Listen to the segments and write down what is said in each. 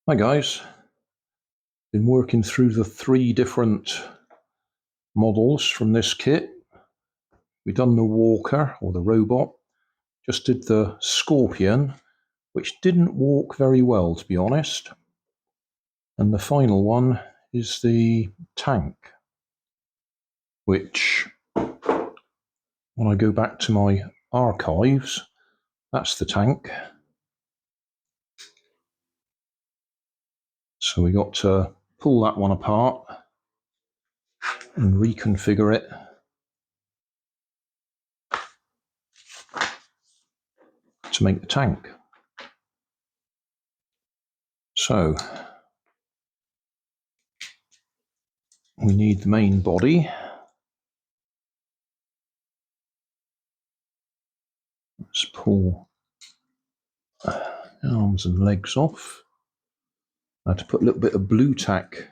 Hi guys, been working through the 3 different models from this kit. We've done the walker or the robot, just did the scorpion, which didn't walk very well to be honest. And the final one is the tank, which when I go back to my archives, that's the tank. So we got to pull that one apart and reconfigure it to make the tank. So we need the main body. Let's pull arms and legs off. I had to put a little bit of blue tack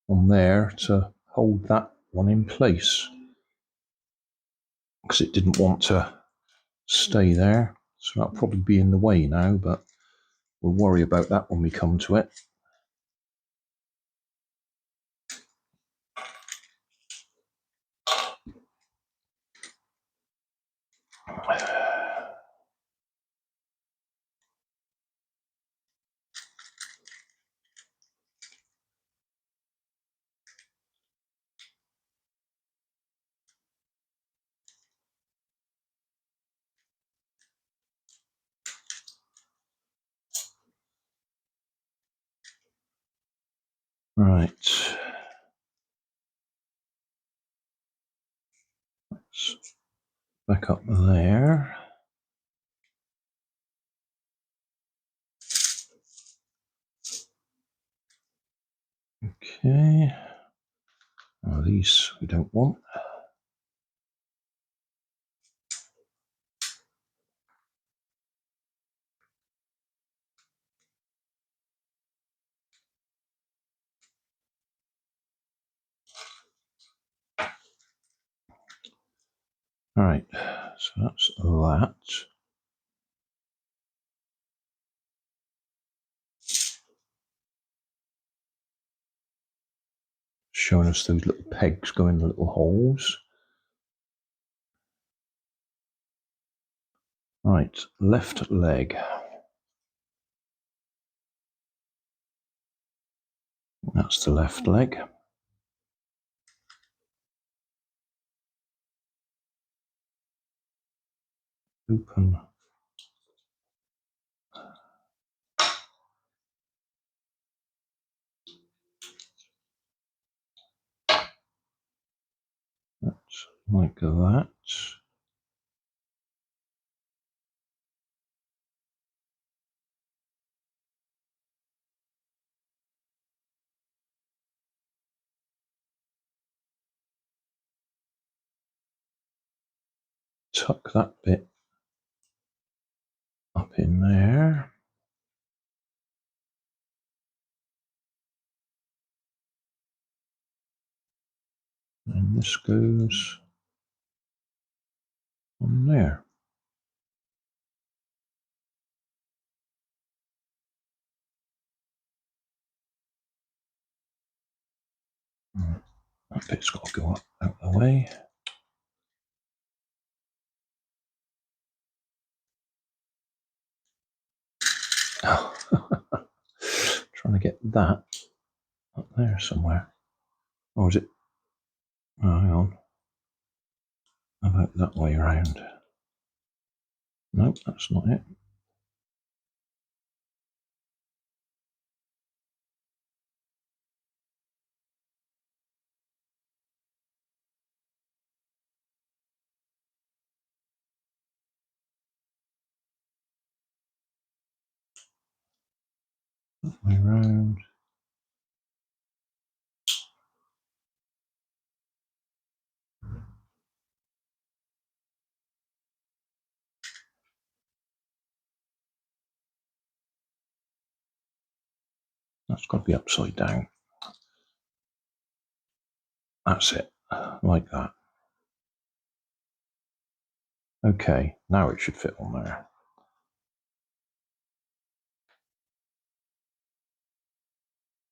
on there to hold that one in place because it didn't want to stay there. So that'll probably be in the way now, but we'll worry about that when we come to it. Right. Let's back up there. Okay. Now these we don't want. All right. So that's that. Showing us those little pegs go in the little holes. Right, left leg. That's the left leg. Open. That's like that. Tuck that bit up in there. And this goes on there. That bit's got to go up out of the way. Oh. Trying to get that up there somewhere. Or is it? Oh, hang on. How about that way around? Nope, that's not it. That way around. That's got to be upside down. That's it, like that. Okay, now it should fit on there.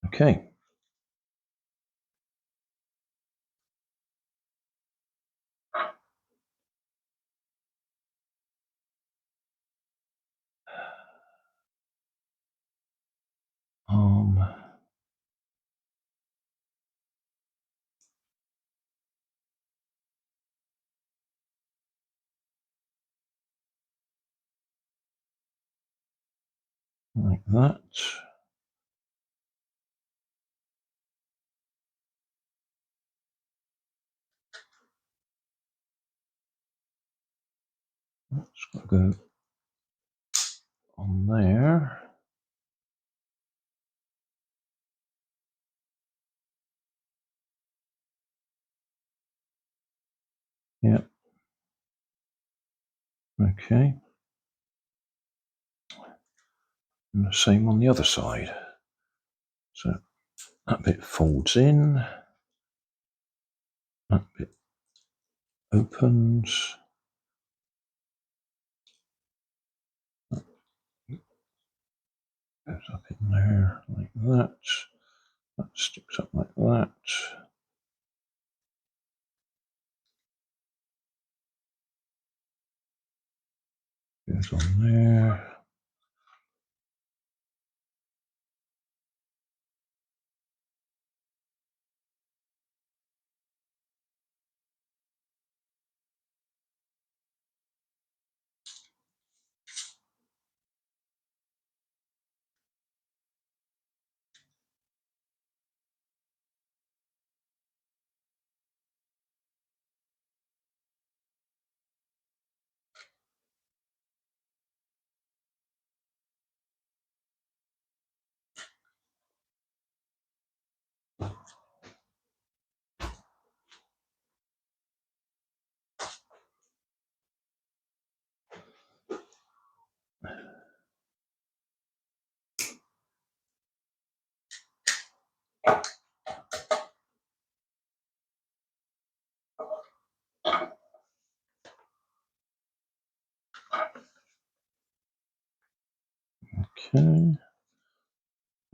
Okay. Like that. That's got to go on there. Yep. Okay. And the same on the other side. So that bit folds in. That bit opens. That goes up in there like that. That sticks up like that. Goes on there. Okay.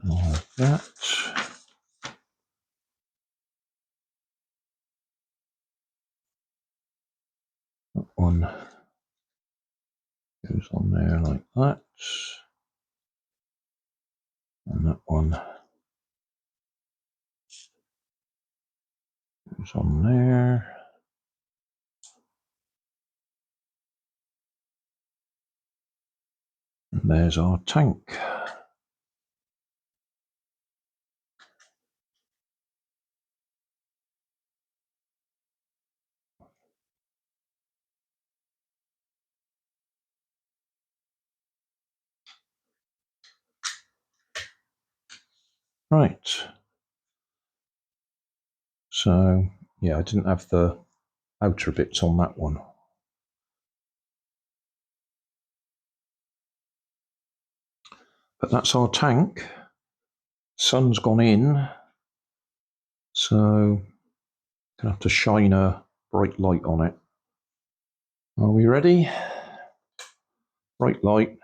Like that. That one goes on there like that. And that one goes on there. And there's our tank. Right. So, yeah, I didn't have the outer bits on that one. But that's our tank. Sun's gone in. So, gonna have to shine a bright light on it. Are we ready? Bright light.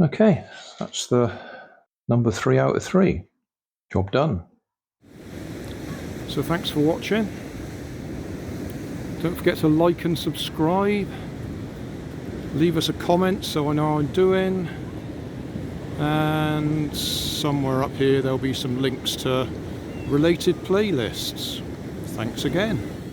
Okay, that's the number 3 out of 3. Job done. So thanks for watching. Don't forget to like and subscribe. Leave us a comment so I know how I'm doing. And somewhere up here there'll be some links to related playlists. Thanks again.